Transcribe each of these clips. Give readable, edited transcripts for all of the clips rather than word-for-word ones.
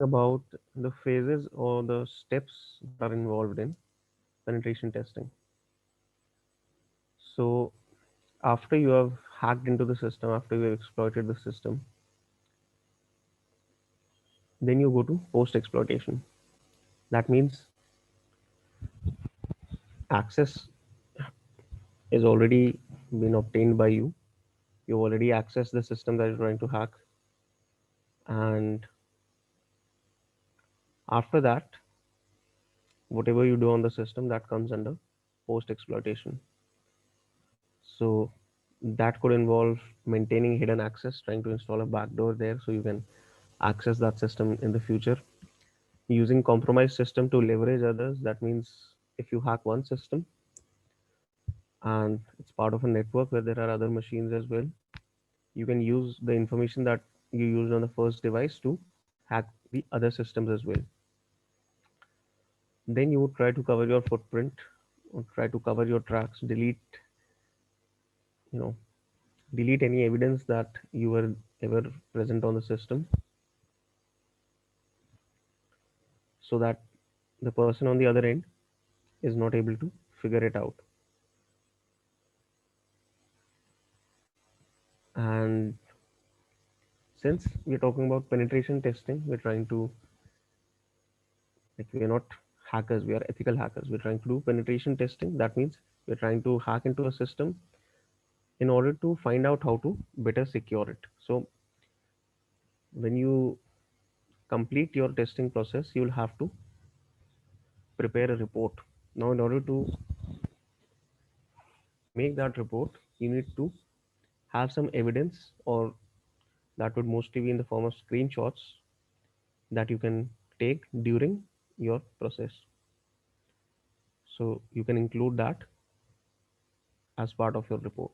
about the phases or the steps that are involved in penetration testing. So, after you have hacked into the system, after you have exploited the system, then you go to post exploitation. That means access is already been obtained by you. You already accessed the system that you're trying to hack, and after that, whatever you do on the system that comes under post exploitation. So that could involve maintaining hidden access, trying to install a backdoor there so you can access that system in the future. Using compromised system to leverage others. That means if you hack one system and it's part of a network where there are other machines as well, you can use the information that you used on the first device to hack the other systems as well. Then you would try to cover your footprint or try to cover your tracks, you know, delete any evidence that you were ever present on the system so that the person on the other end is not able to figure it out. And since we're talking about penetration testing, we're trying to, like, we're not hackers, we are ethical hackers. We're trying to do penetration testing. That means we're trying to hack into a system in order to find out how to better secure it. So when you complete your testing process, you'll have to prepare a report. Now, in order to make that report, you need to have some evidence, or that would mostly be in the form of screenshots that you can take during your process. So you can include that as part of your report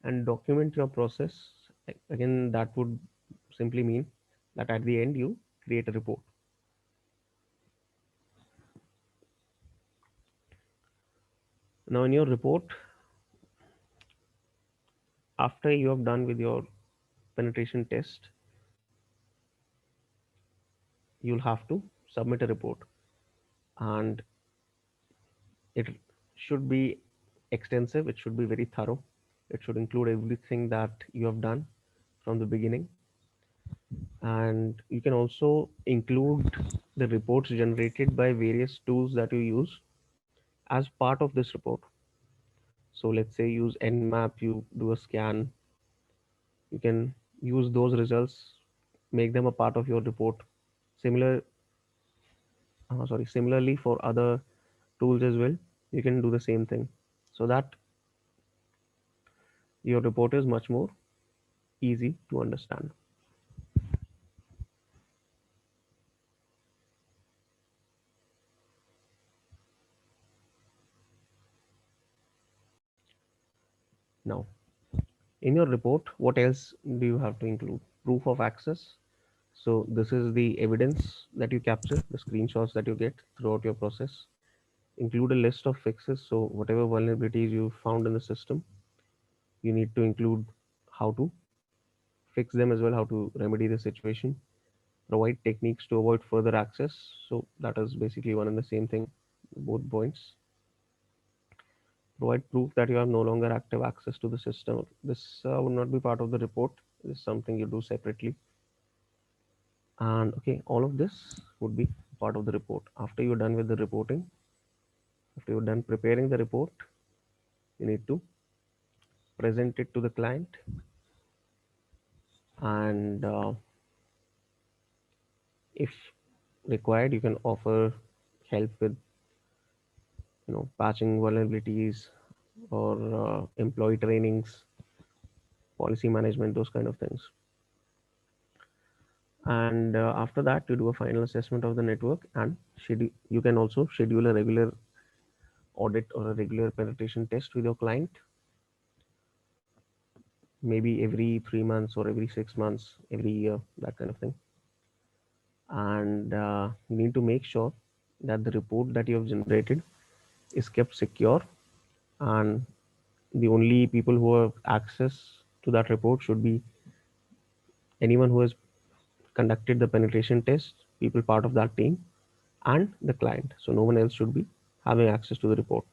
and document your process. Again, that would simply mean that at the end you create a report. Now, in your report, after you have done with your penetration test, you'll have to submit a report, and it should be extensive, it should be very thorough, it should include everything that you have done from the beginning. And you can also include the reports generated by various tools that you use as part of this report. So let's say use Nmap, you do a scan, you can use those results, make them a part of your report. Similarly for other tools as well, you can do the same thing so that your report is much more easy to understand. Now, in your report, what else do you have to include? Proof of access. So this is the evidence that you capture, the screenshots that you get throughout your process. Include a list of fixes. So whatever vulnerabilities you found in the system, you need to include how to fix them as well, how to remedy the situation. Provide techniques to avoid further access. So that is basically one and the same thing, both points. Provide proof that you have no longer active access to the system. This would not be part of the report. This is something you do separately. And okay, all of this would be part of the report. After you're done with the reporting, after you're done preparing the report, you need to present it to the client, and if required, you can offer help with patching vulnerabilities or employee trainings, policy management, those kind of things. And after that, you do a final assessment of the network, and you can also schedule a regular audit or a regular penetration test with your client, maybe every 3 months or every 6 months, every year, that kind of thing. And you need to make sure that the report that you have generated is kept secure, and the only people who have access to that report should be anyone who has conducted the penetration test, people part of that team, and the client. So no one else should be having access to the report.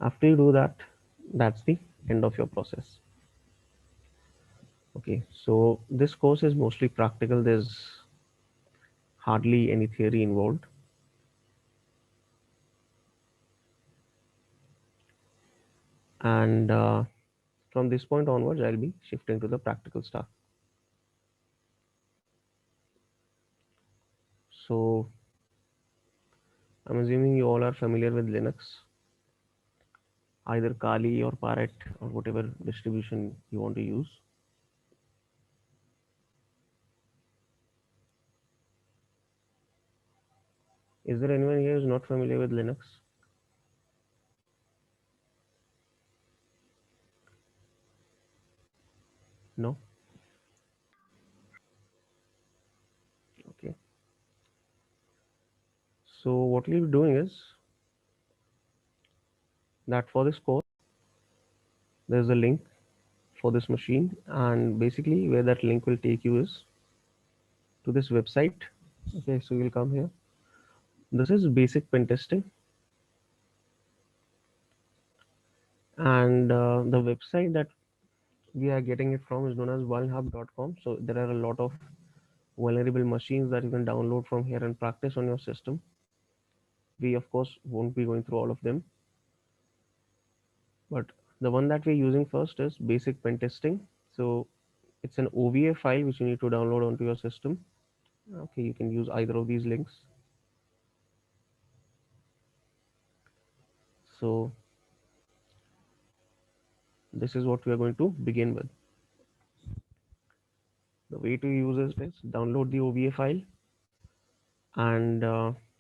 After you do that, that's the end of your process. Okay, so this course is mostly practical. There's hardly any theory involved. And from this point onwards, I'll be shifting to the practical stuff. So I'm assuming you all are familiar with Linux, either Kali or Parrot or whatever distribution you want to use. Is there anyone here who's not familiar with Linux? No? Okay. So what we'll be doing is that for this course, there's a link for this machine, and basically where that link will take you is to this website. Okay, so you'll come here. This is basic pen testing, and the website that we are getting it from is known as vulnhub.com. So there are a lot of vulnerable machines that you can download from here and practice on your system. We of course won't be going through all of them, but the one that we're using first is basic pen testing. So it's an OVA file which you need to download onto your system. Okay, you can use either of these links. So this is what we are going to begin with. The way to use this is download the OVA file, and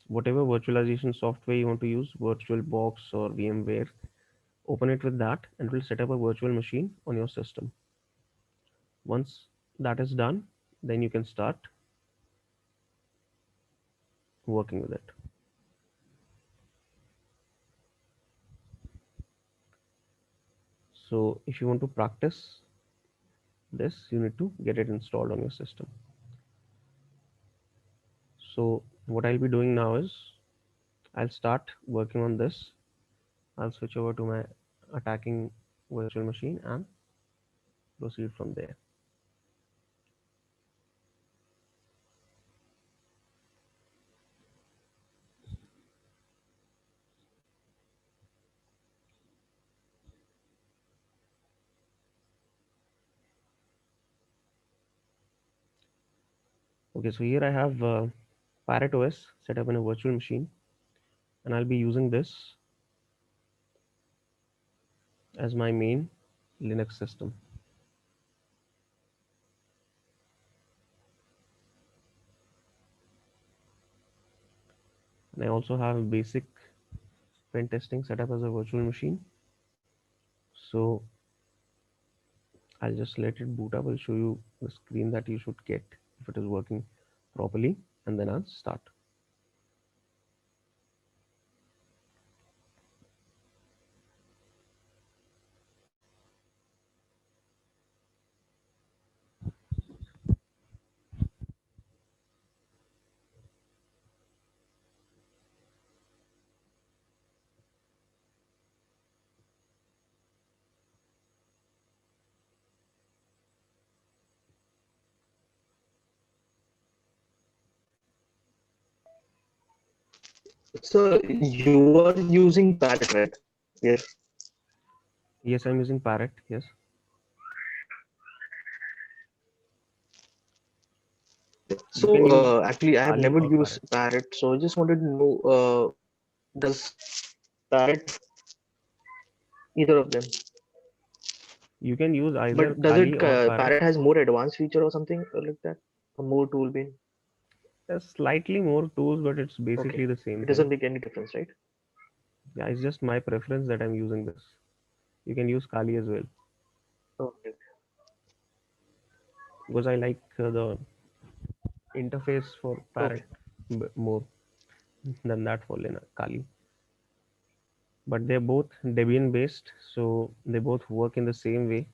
whatever virtualization software you want to use, VirtualBox or VMware, open it with that and it will set up a virtual machine on your system. Once that is done, then you can start working with it. So if you want to practice this, you need to get it installed on your system. So what I'll be doing now is I'll start working on this. I'll switch over to my attacking virtual machine and proceed from there. Okay, so here I have Parrot OS set up in a virtual machine, and I'll be using this as my main Linux system. And I also have basic pen testing set up as a virtual machine. So I'll just let it boot up. I'll show you the screen that you should get if it is working properly, and then I'll start. So you are using Parrot, right? Yes. Yes, I'm using Parrot. Yes. You So can use actually, I have Kali never or used Parrot. Parrot, so I just wanted to know, does Parrot either of them? You can use either But does Kali it or Parrot. Parrot has more advanced feature or something like that, or more tool bin? There's slightly more tools, but it's Okay, basically the same it thing. doesn't make any difference, right? Yeah, it's just my preference that I'm using this. You can use Kali as well Okay. because I like the interface for Parrot Okay. more than that for Kali. But they're both Debian based, so they both work in the same way.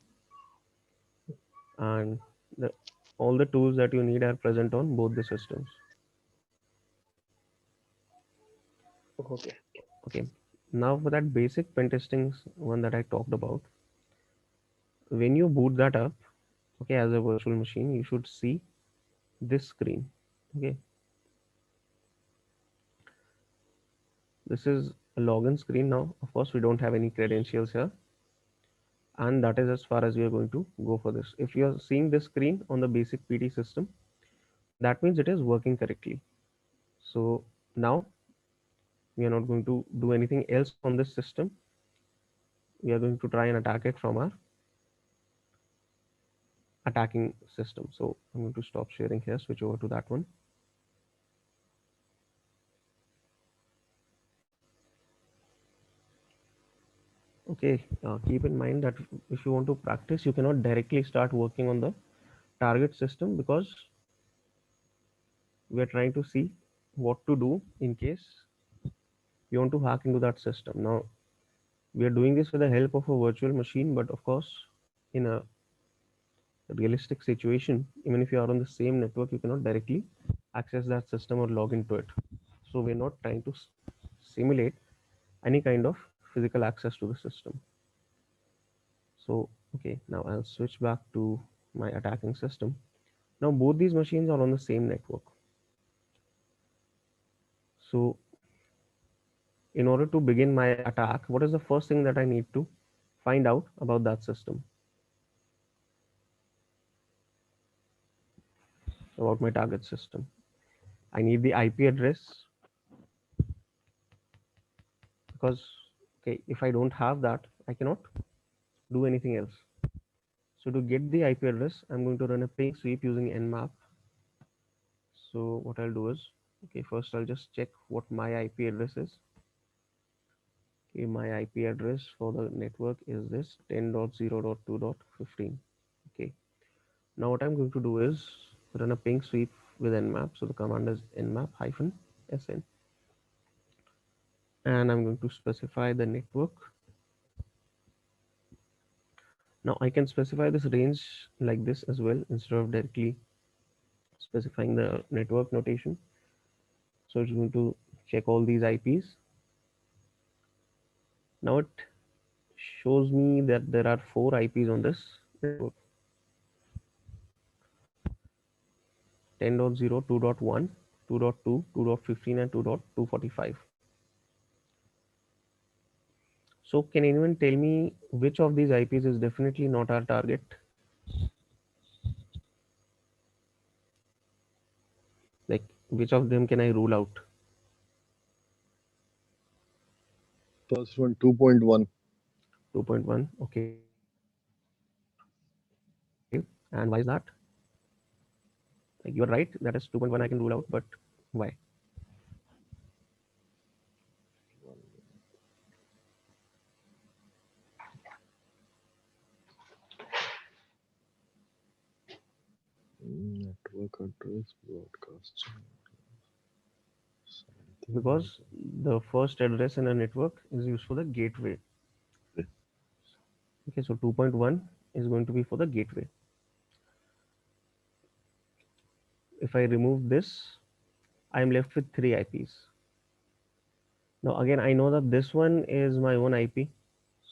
and the, all the tools that you need are present on both the systems. Okay. Okay. Now for that basic pen testing one that I talked about, when you boot that up, okay, as a virtual machine, you should see this screen. Okay, this is a login screen now. Of course, we don't have any credentials here, and that is as far as we are going to go for this. If you are seeing this screen on the basic PT system, that means it is working correctly. So now we are not going to do anything else on this system. We are going to try and attack it from our attacking system. So I'm going to stop sharing here, switch over to that one. Okay, keep in mind that if you want to practice, you cannot directly start working on the target system, because we are trying to see what to do in case you want to hack into that system. Now, we are doing this with the help of a virtual machine, but of course, in a realistic situation, even if you are on the same network, you cannot directly access that system or log into it. So, we're not trying to simulate any kind of physical access to the system. So, okay, now I'll switch back to my attacking system. Now, both these machines are on the same network. So, in order to begin my attack, what is the first thing that I need to find out about that system, about my target system? I need the IP address, because okay, if I don't have that, I cannot do anything else. So to get the IP address, I'm going to run a ping sweep using nmap. So what I'll do is, okay, first I'll just check what my IP address is. Okay, my IP address for the network is this 10.0.2.15. Okay, now what I'm going to do is run a ping sweep with nmap. So the command is nmap hyphen sn, and I'm going to specify the network. Now I can specify this range like this as well, instead of directly specifying the network notation. So it's going to check all these IPs. Now it shows me that there are 4 IPs on this network: 10.0, 2.1, 2.2, 2.15, and 2.245. So can anyone tell me which of these IPs is definitely not our target? Like, which of them can I rule out? First one, 2.1. 2.1. Okay. And why is that? Like, you are right, that is 2.1 I can rule out, but why? Network address, broadcast. Because the first address in a network is used for the gateway. Okay. Okay, so 2.1 is going to be for the gateway. If I remove this, I am left with 3 IPs. Now, again, I know that this one is my own IP,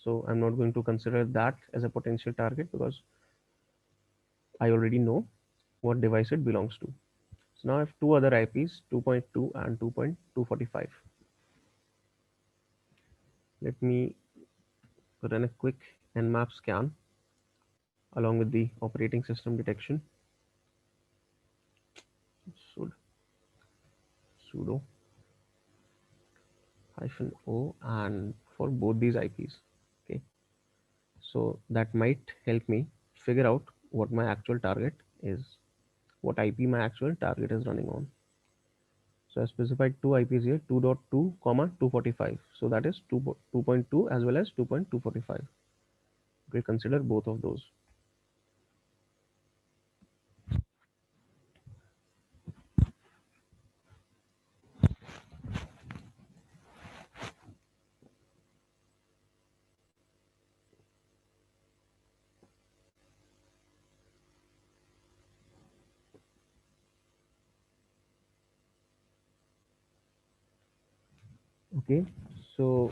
so I'm not going to consider that as a potential target, because I already know what device it belongs to. So now I have 2 other IPs, 2.2 and 2.245. Let me run a quick nmap scan along with the operating system detection. Sudo hyphen o, and for both these IPs. Okay, so that might help me figure out what my actual target is, what IP my actual target is running on. So I specified 2 IPs here: 2.2 comma 245. So that is 2.2 as well as 2.245. We'll consider both of those. Okay, so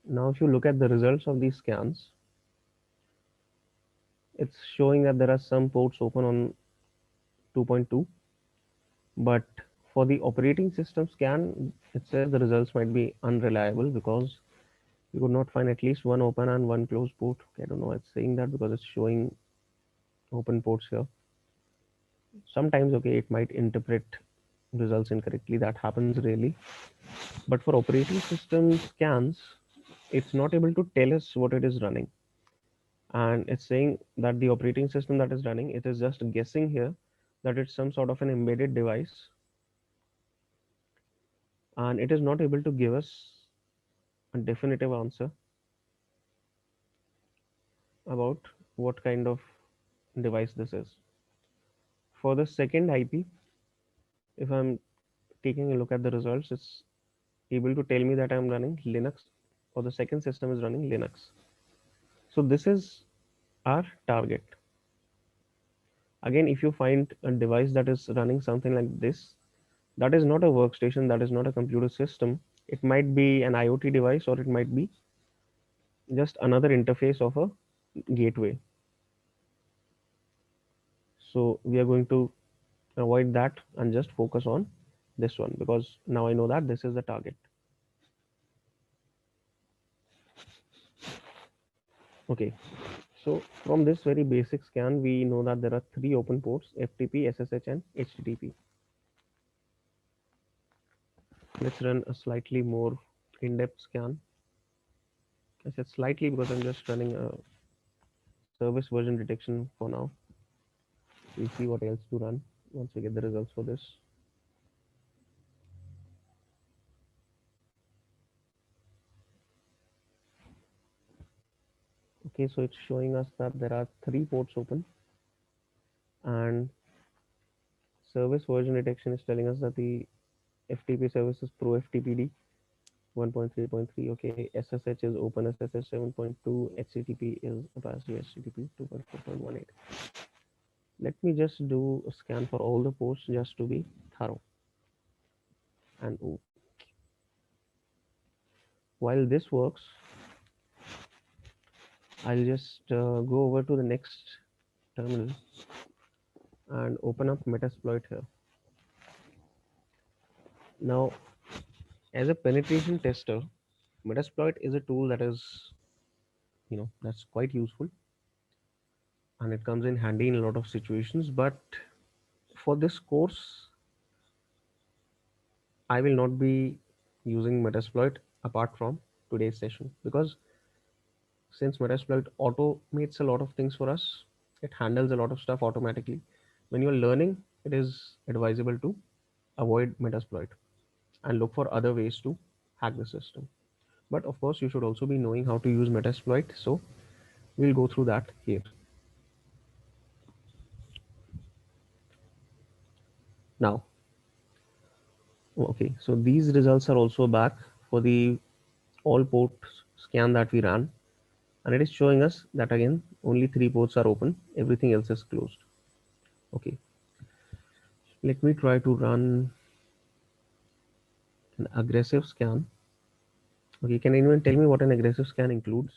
now if you look at the results of these scans, it's showing that there are some ports open on 2.2, but for the operating system scan, it says the results might be unreliable because you could not find at least one open and one closed port. Okay, I don't know why it's saying that because it's showing open ports here. Sometimes, okay, it might interpret results incorrectly. That happens rarely. But for operating system scans, it's not able to tell us what it is running. And it's saying that the operating system that is running, it is just guessing here that it's some sort of an embedded device, and it is not able to give us a definitive answer about what kind of device this is. For the second IP, if I'm taking a look at the results, it's able to tell me that I'm running Linux, or the second system is running Linux. So this is our target. Again, if you find a device that is running something like this, that is not a workstation, that is not a computer system. It might be an IoT device, or it might be just another interface of a gateway. So we are going to avoid that and just focus on this one, because now I know that this is the target. Okay, so from this very basic scan, we know that there are three open ports: FTP, SSH, and HTTP. Let's run a slightly more in-depth scan. I said slightly because I'm just running a service version detection for now. We'll see what else to run once we get the results for this. Okay, so it's showing us that there are three ports open, and service version detection is telling us that the FTP service is Pro FTPD 1.3.3. Okay, SSH is Open SSH 7.2. HTTP is Apache HTTP 2.4.18. Let me just do a scan for all the ports just to be thorough. And while this works, I'll just go over to the next terminal and open up Metasploit here. Now, as a penetration tester, Metasploit is a tool that is, that's quite useful, and it comes in handy in a lot of situations. But for this course, I will not be using Metasploit apart from today's session, because since Metasploit automates a lot of things for us, it handles a lot of stuff automatically. When you're learning, it is advisable to avoid Metasploit and look for other ways to hack the system. But of course, you should also be knowing how to use Metasploit. So we'll go through that here. Now, okay, so these results are also back for the all ports scan that we ran, and it is showing us that again only three ports are open, everything else is closed. Okay, let me try to run an aggressive scan. Okay, can anyone tell me what an aggressive scan includes?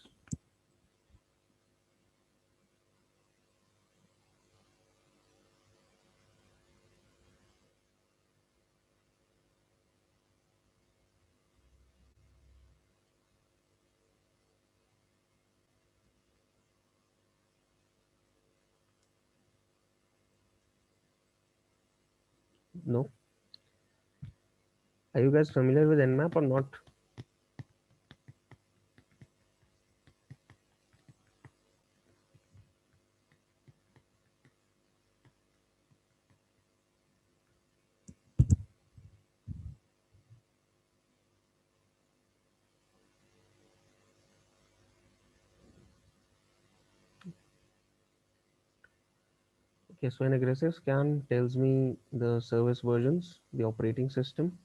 No. Are you guys familiar with Nmap or not? Okay, so an aggressive scan tells me the service versions, the operating system,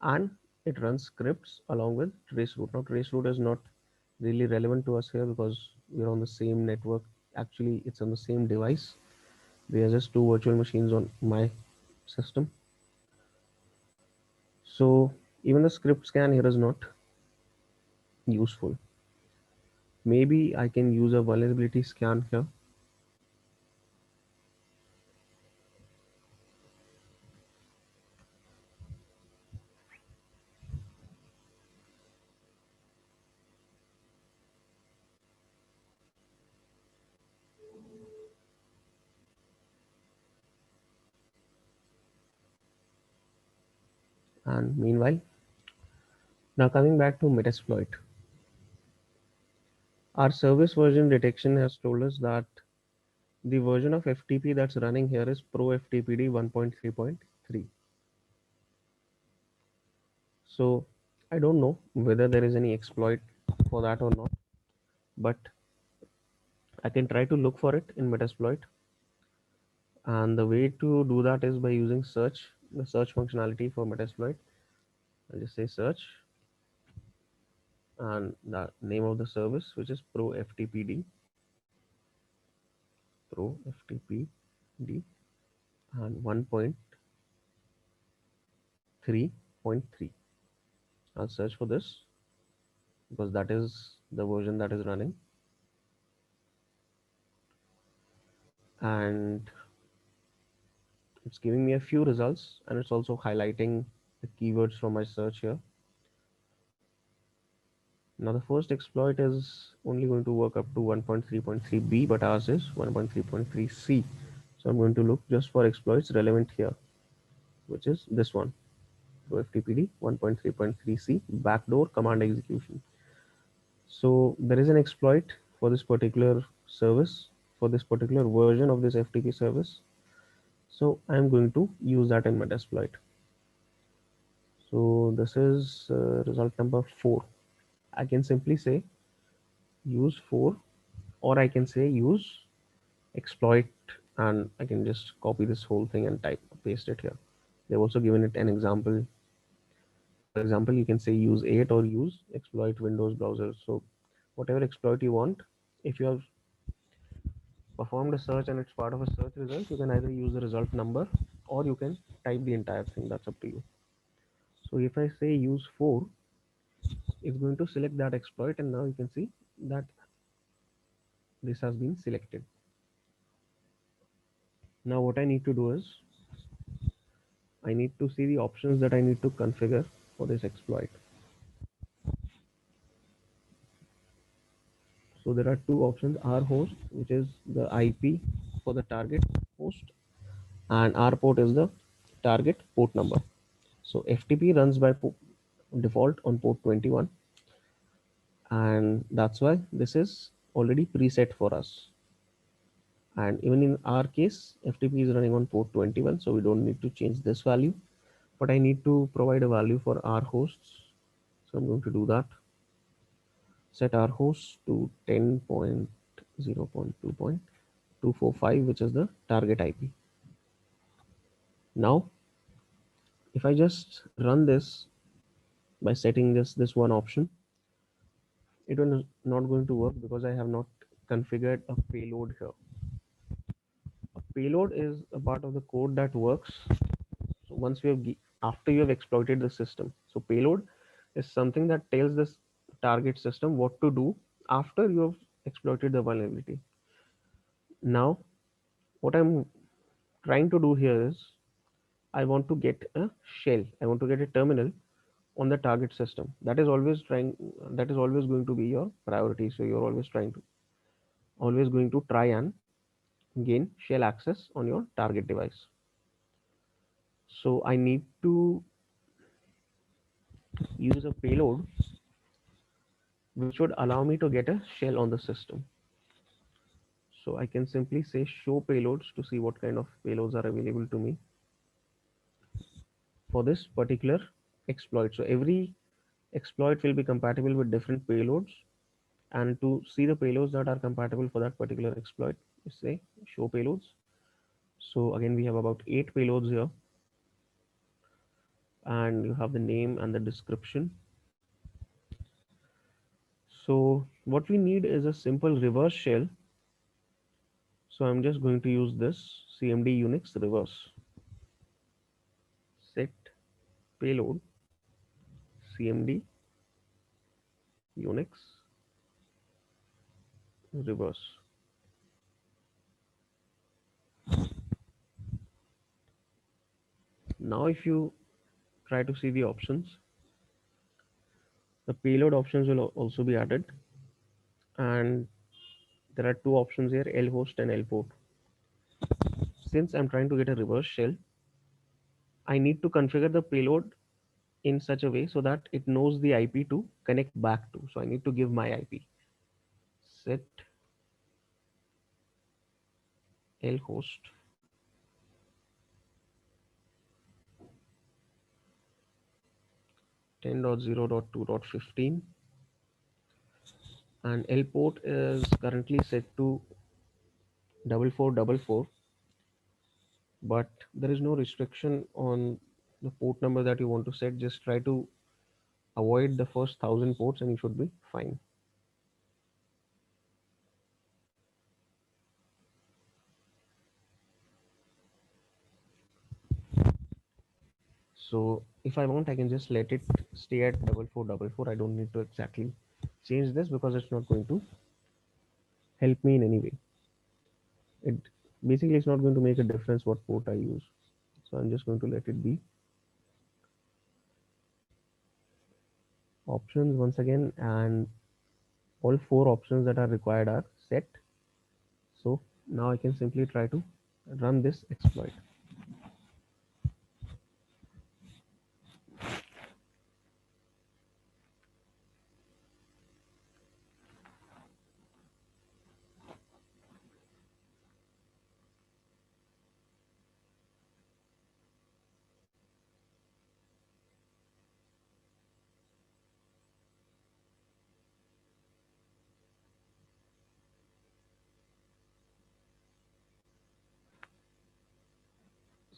and it runs scripts along with traceroute. Now, traceroute is not really relevant to us here because we're on the same network. Actually, it's on the same device. We are just two virtual machines on my system. So even the script scan here is not useful. Maybe I can use a vulnerability scan here. And meanwhile, now coming back to Metasploit, our service version detection has told us that the version of FTP that's running here is Pro FTPD 1.3.3. So I don't know whether there is any exploit for that or not, but I can try to look for it in Metasploit. And the way to do that is by using search, the search functionality for Metasploit. I'll just say search and the name of the service, which is Pro FTPD, Pro FTPD, and 1.3.3. I'll search for this because that is the version that is running. And it's giving me a few results, and it's also highlighting the keywords from my search here. Now the first exploit is only going to work up to 1.3.3b, but ours is 1.3.3c. So I'm going to look just for exploits relevant here, which is this one, FTPD 1.3.3c backdoor command execution. So there is an exploit for this particular service, for this particular version of this FTP service. So I'm going to use that in Metasploit. So this is result number 4. I can simply say use 4, or I can say use exploit, and I can just copy this whole thing and paste it here. They've also given it an example. For example, you can say use 8 or use exploit Windows browser. So whatever exploit you want, if you have performed a search and it's part of a search result, you can either use the result number or you can type the entire thing. That's up to you. So if I say use 4, it's going to select that exploit, and now you can see that this has been selected. Now what I need to do is I need to see the options that I need to configure for this exploit. So there are two options: rhost, which is the IP for the target host, and rport is the target port number. So FTP runs by default on port 21, and that's why this is already preset for us. And even in our case, FTP is running on port 21, so we don't need to change this value, but I need to provide a value for our hosts. So I'm going to do that. Set our host to 10.0.2.245, which is the target IP. Now, if I just run this by setting just this one option, it will not going to work because I have not configured a payload here. A payload is a part of the code that works. So once we have after you have exploited the system, so payload is something that tells this target system what to do after you have exploited the vulnerability. Now, what I'm trying to do here is I want to get a shell. I want to get a terminal on the target system. That is always going to be your priority. So you're always going to try and gain shell access on your target device. So I need to use a payload which would allow me to get a shell on the system. So I can simply say show payloads to see what kind of payloads are available to me for this particular exploit. So every exploit will be compatible with different payloads, and to see the payloads that are compatible for that particular exploit, you say show payloads. So again, we have about 8 payloads here, and you have the name and the description. So what we need is a simple reverse shell. So I'm just going to use this CMD Unix reverse. payload cmd unix reverse. Now if you try to see the options, the payload options will also be added, and there are two options here, lhost and lport. Since I'm trying to get a reverse shell, I need to configure the payload in such a way so that it knows the IP to connect back to. So I need to give my IP. Set lhost 10.0.2.15, and lport is currently set to 4444, but there is no restriction on the port number that you want to set. Just try to avoid the first 1,000 ports and you should be fine. So if I want, I can just let it stay at 4444. I don't need to exactly change this because it's not going to help me in any way. It basically is not going to make a difference what port I use. So I'm just going to let it be. Options once again, and all four options that are required are set. So now I can simply try to run this exploit.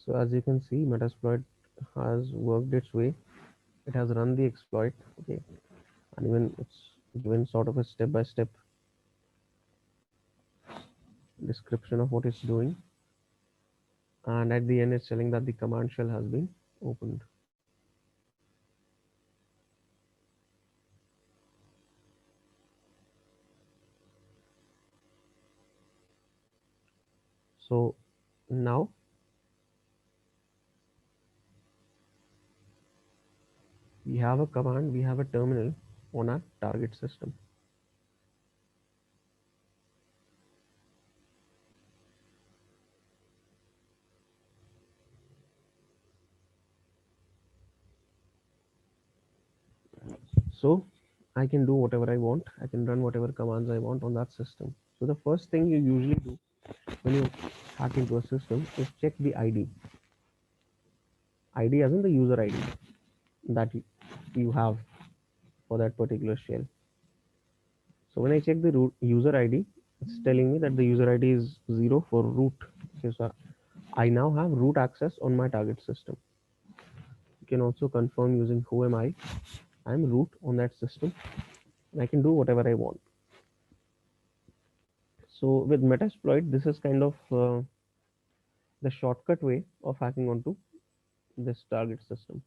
So as you can see, Metasploit has worked its way. It has run the exploit, okay, and even it's given sort of a step-by-step description of what it's doing. And at the end, it's telling that the command shell has been opened. So now we have a command, we have a terminal on our target system. So I can do whatever I want. I can run whatever commands I want on that system. So the first thing you usually do when you hack into a system is check the ID. ID as in the user ID that you have for that particular shell. So when I check the root user ID, it's telling me that the user ID is 0 for root. Okay, so I now have root access on my target system. You can also confirm using who am I. I'm root on that system and I can do whatever I want. So with Metasploit, this is kind of the shortcut way of hacking onto this target system.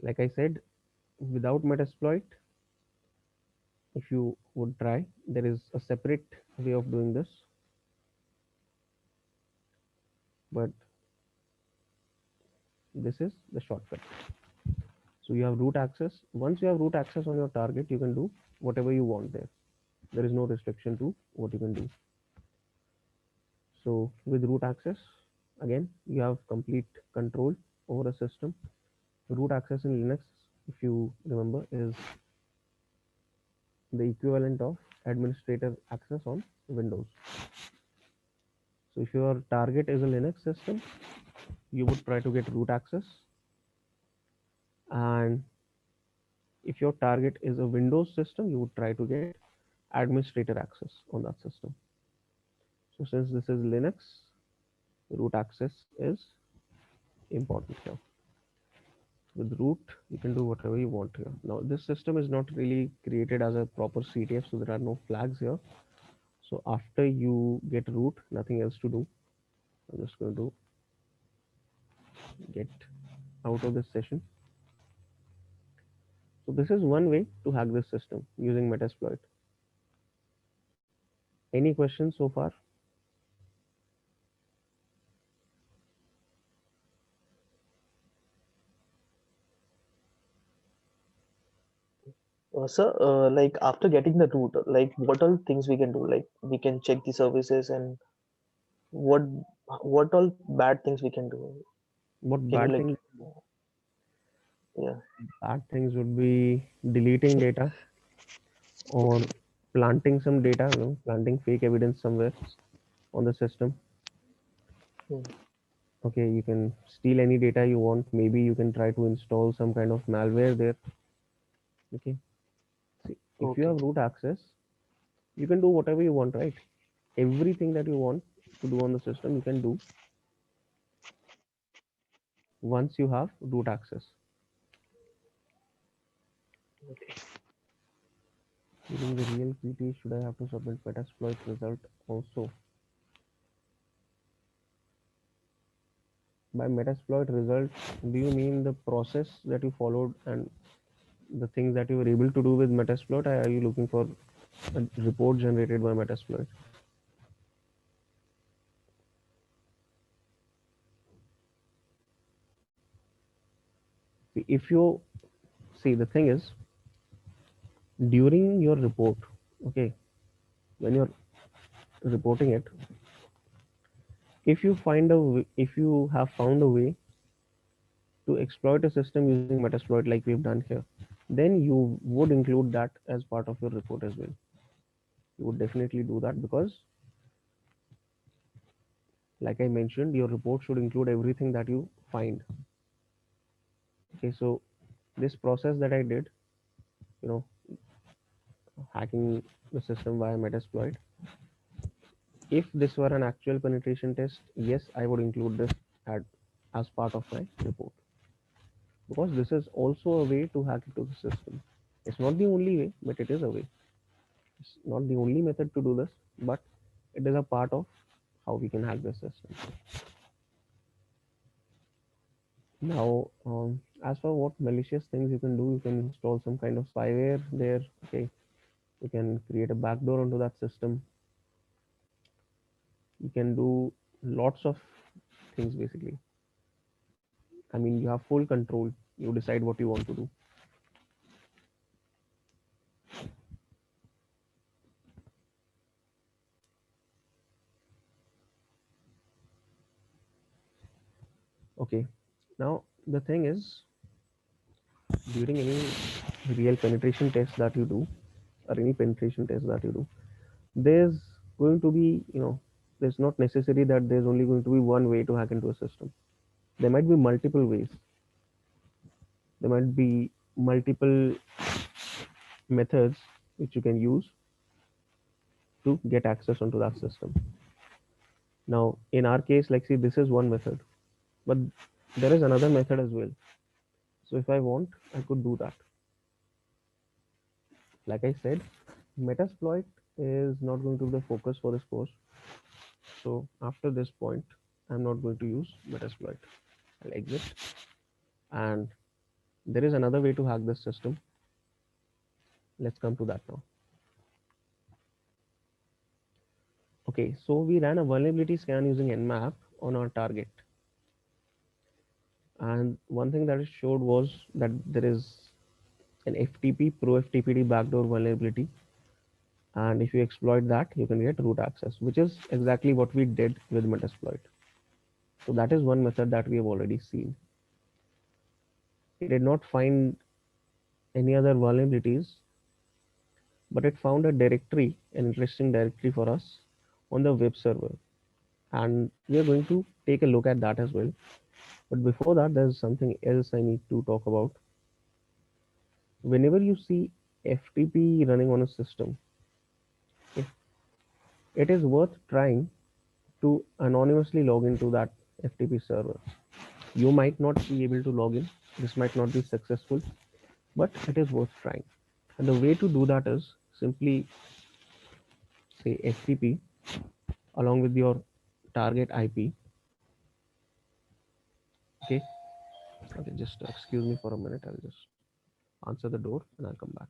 Like I said, without Metasploit, if you would try, there is a separate way of doing this. But this is the shortcut. So you have root access. Once you have root access on your target, you can do whatever you want there. There is no restriction to what you can do. So with root access, again, you have complete control over a system. Root access in Linux, if you remember, is the equivalent of administrator access on Windows. So if your target is a Linux system, you would try to get root access. And if your target is a Windows system, you would try to get administrator access on that system. So since this is Linux, root access is important here. With root, you can do whatever you want here. Now this system is not really created as a proper CTF, so there are no flags here. So after you get root, nothing else to do. I'm just going to get out of this session. So this is one way to hack this system using Metasploit. Any questions so far? Sir, like after getting the root, like what all things we can do? Like we can check the services and what what all bad things we can do? What Can you bad like, things? yeah, Bad things would be deleting data or okay, planting some data, planting fake evidence somewhere on the system. hmm, Okay, you can steal any data you want. Maybe you can try to install some kind of malware there. Okay, see, if you okay, have root access, you can do whatever you want, right? Everything that you want to do on the system, you can do once you have root access. okay. Using the real QT, should I have to submit Metasploit result also? By Metasploit result, do you mean the process that you followed and the things that you were able to do with Metasploit? Or are you looking for a report generated by Metasploit? If you see, the thing is, during your report, okay, when you're reporting it, if you have found a way to exploit a system using Metasploit like we've done here, then you would include that as part of your report as well. You would definitely do that because, like I mentioned, your report should include everything that you find. Okay, so this process that I did, you know, hacking the system via Metasploit, if this were an actual penetration test, yes, I would include this at, as part of my report because this is also a way to hack into the system. It's not the only way, but it is a way. It's not the only method to do this, but it is a part of how we can hack the system. Now, as for what malicious things you can do, you can install some kind of spyware there. Okay, you can create a backdoor onto that system. You can do lots of things basically. I mean, you have full control. You decide what you want to do. Okay. Now, the thing is, during any real penetration test that you do, or any penetration test that you do, there's going to be, there's not necessary that there's only going to be one way to hack into a system. There might be multiple ways. There might be multiple methods which you can use to get access onto that system. Now, in our case, like, see, this is one method, but there is another method as well. So if I want, I could do that. Like I said, Metasploit is not going to be the focus for this course. So after this point, I'm not going to use Metasploit. I'll exit. And there is another way to hack this system. Let's come to that now. Okay, so we ran a vulnerability scan using Nmap on our target. And one thing that it showed was that there is an FTP, Pro FTPD backdoor vulnerability. And if you exploit that, you can get root access, which is exactly what we did with Metasploit. So that is one method that we have already seen. It did not find any other vulnerabilities, but it found a directory, an interesting directory for us on the web server. And we are going to take a look at that as well. But before that, there's something else I need to talk about. Whenever you see FTP running on a system, it is worth trying to anonymously log into that FTP server. You might not be able to log in. This might not be successful, but it is worth trying. And the way to do that is simply say FTP along with your target IP. Okay. Okay, just excuse me for a minute. I'll just answer the door and I'll come back.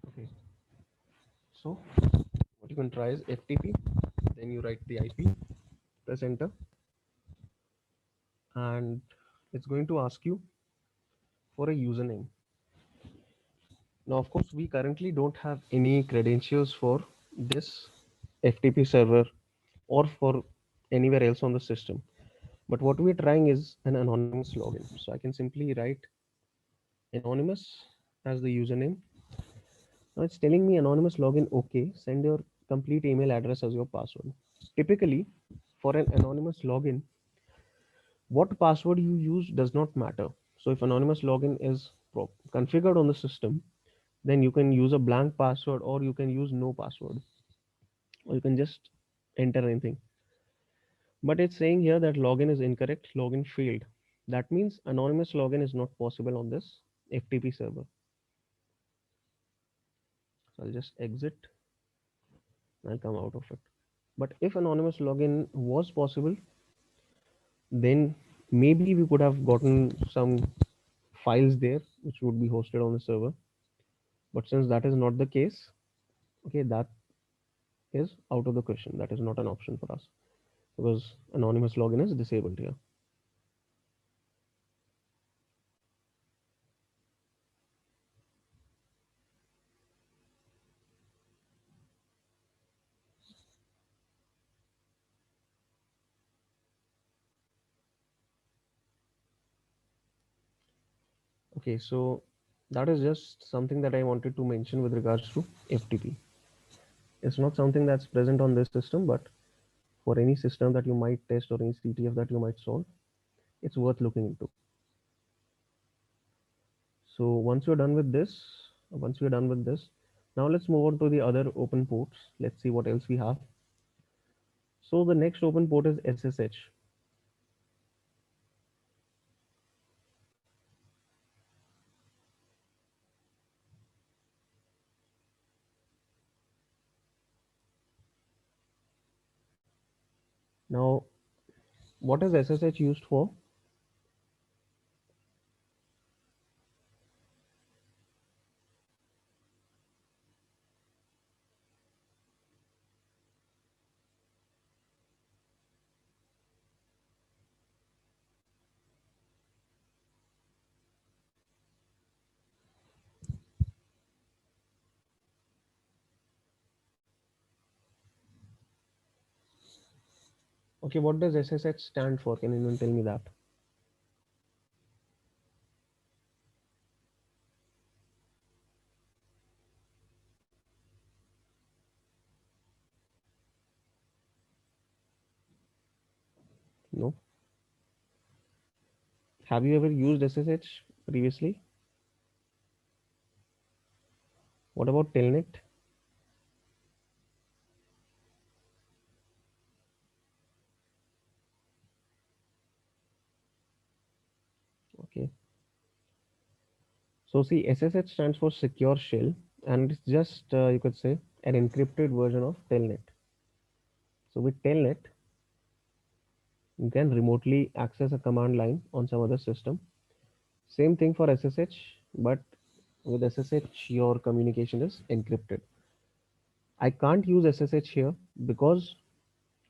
Okay. So what you can try is FTP, then you write the IP, press enter, and it's going to ask you for a username. Now, of course, we currently don't have any credentials for this FTP server or for anywhere else on the system. But what we're trying is an anonymous login. So I can simply write anonymous as the username. Now it's telling me anonymous login. Okay, send your complete email address as your password. Typically, for an anonymous login, what password you use does not matter. So if anonymous login is configured on the system, then you can use a blank password or you can use no password or you can just enter anything. But it's saying here that login is incorrect, login failed. That means anonymous login is not possible on this FTP server. So I'll just exit and I'll come out of it. But if anonymous login was possible, then maybe we could have gotten some files there which would be hosted on the server. But since that is not the case, okay, that is out of the question. That is not an option for us because anonymous login is disabled here. Okay, so that is just something that I wanted to mention with regards to FTP. It's not something that's present on this system, but for any system that you might test or any CTF that you might solve, it's worth looking into. So once we're done with this, now let's move on to the other open ports. Let's see what else we have. So the next open port is SSH. Now, what is SSH used for? Okay, what does SSH stand for? Can anyone tell me that? No. Have you ever used SSH previously? What about Telnet? Okay. So see, SSH stands for Secure Shell, and it's just you could say an encrypted version of Telnet. So with Telnet, you can remotely access a command line on some other system. Same thing for SSH, but with SSH, your communication is encrypted. I can't use SSH here because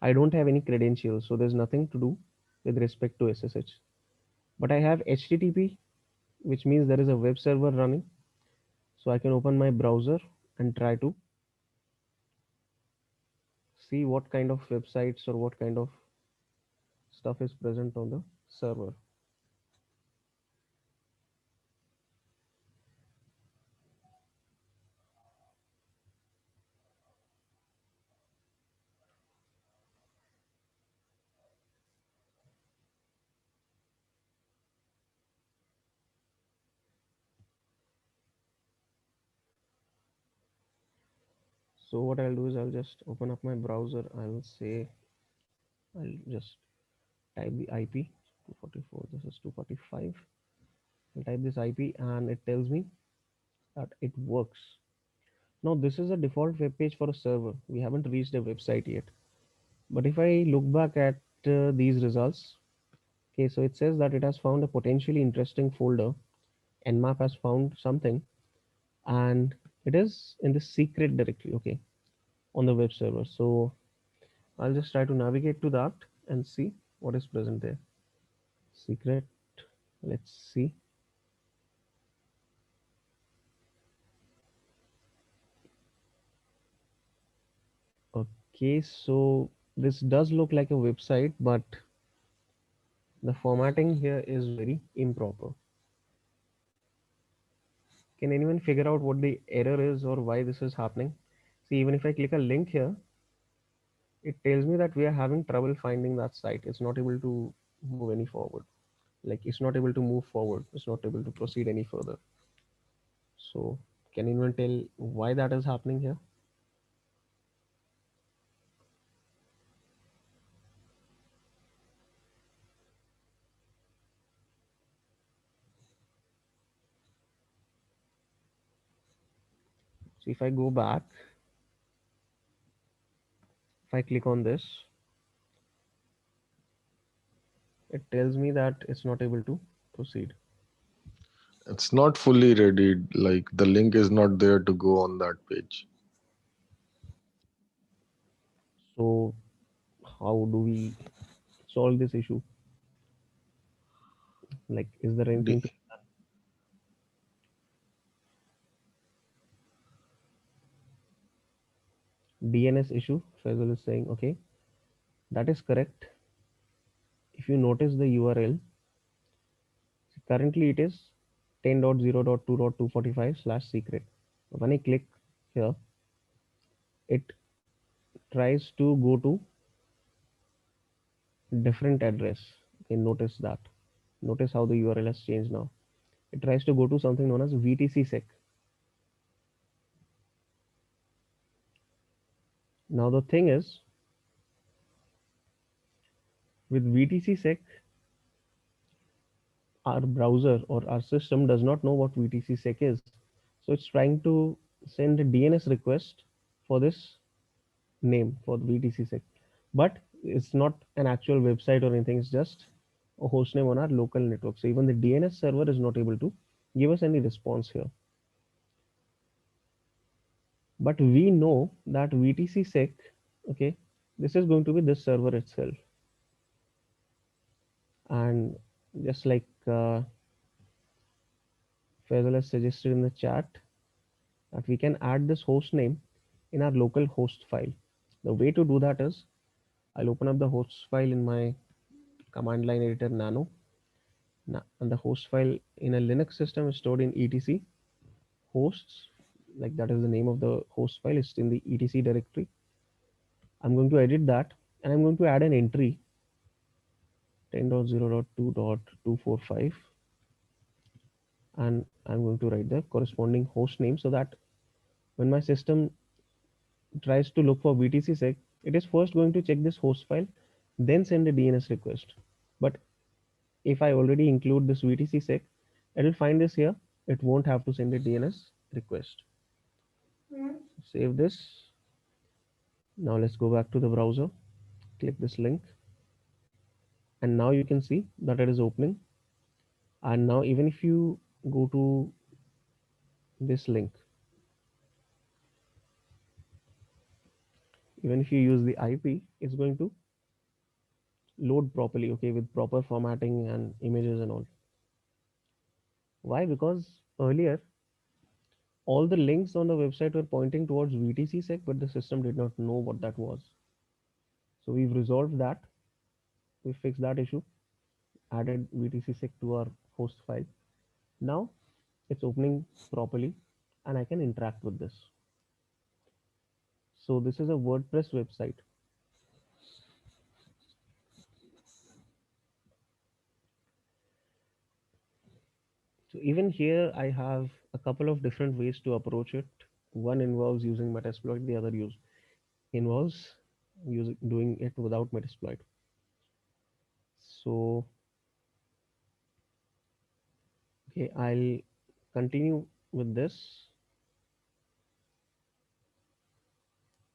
I don't have any credentials, so there's nothing to do with respect to SSH. But I have HTTP, which means there is a web server running, so I can open my browser and try to see what kind of websites or what kind of stuff is present on the server. So what I'll do is I'll just open up my browser. I will say I'll just type the IP 244. This is 245. I'll type this IP and it tells me that it works. Now this is a default web page for a server. We haven't reached a website yet. But if I look back at these results, okay, so it says that it has found a potentially interesting folder. Nmap has found something, and it is in the secret directory, okay, on the web server. So I'll just try to navigate to that and see what is present there. Secret, let's see. Okay, so this does look like a website, but the formatting here is very improper. Can anyone figure out what the error is or why this is happening? See, even if I click a link here, it tells me that we are having trouble finding that site. It's not able to move any forward. Like it's not able to move forward. It's not able to proceed any further. So can anyone tell why that is happening here? So if I go back, if I click on this, it tells me that it's not able to proceed. It's not fully ready. Like the link is not there to go on that page. So how do we solve this issue? Like, is there anything to D- DNS issue? Faisal is saying, okay, that is correct. If you notice the URL, currently it is 10.0.2.245/secret. When I click here, it tries to go to different address. Okay, notice that. Notice how the URL has changed now. It tries to go to something known as VTC-sec. Now the thing is, with VTC-sec, our browser or our system does not know what VTC-sec is. So it's trying to send a DNS request for this name for the VTC-sec. But it's not an actual website or anything. It's just a hostname on our local network. So even the DNS server is not able to give us any response here. But we know that VTC-sec, okay, this is going to be this server itself. And just like Faisal has suggested in the chat, that we can add this host name in our local host file. The way to do that is I'll open up the host file in my command line editor nano. And the host file in a Linux system is stored in etc hosts, like that is the name of the host file. It's in the etc directory. I'm going to edit that, and I'm going to add an entry 10.0.2.245, and I'm going to write the corresponding host name so that when my system tries to look for VTC sec, it is first going to check this host file, then send a DNS request. But if I already include this VTC sec, it will find this here. It won't have to send a DNS request. Save this. Now let's go back to the browser, click this link, and now you can see that it is opening. And now even if you go to this link, even if you use the IP, it's going to load properly, okay, with proper formatting and images and all. Why? Because earlier all the links on the website were pointing towards VTC sec, but the system did not know what that was. So we've resolved that. We fixed that issue, added VTC sec to our host file. Now it's opening properly and I can interact with this. So this is a WordPress website. So even here I have a couple of different ways to approach it. One involves using Metasploit, the other involves doing it without Metasploit. So okay, I'll continue with this.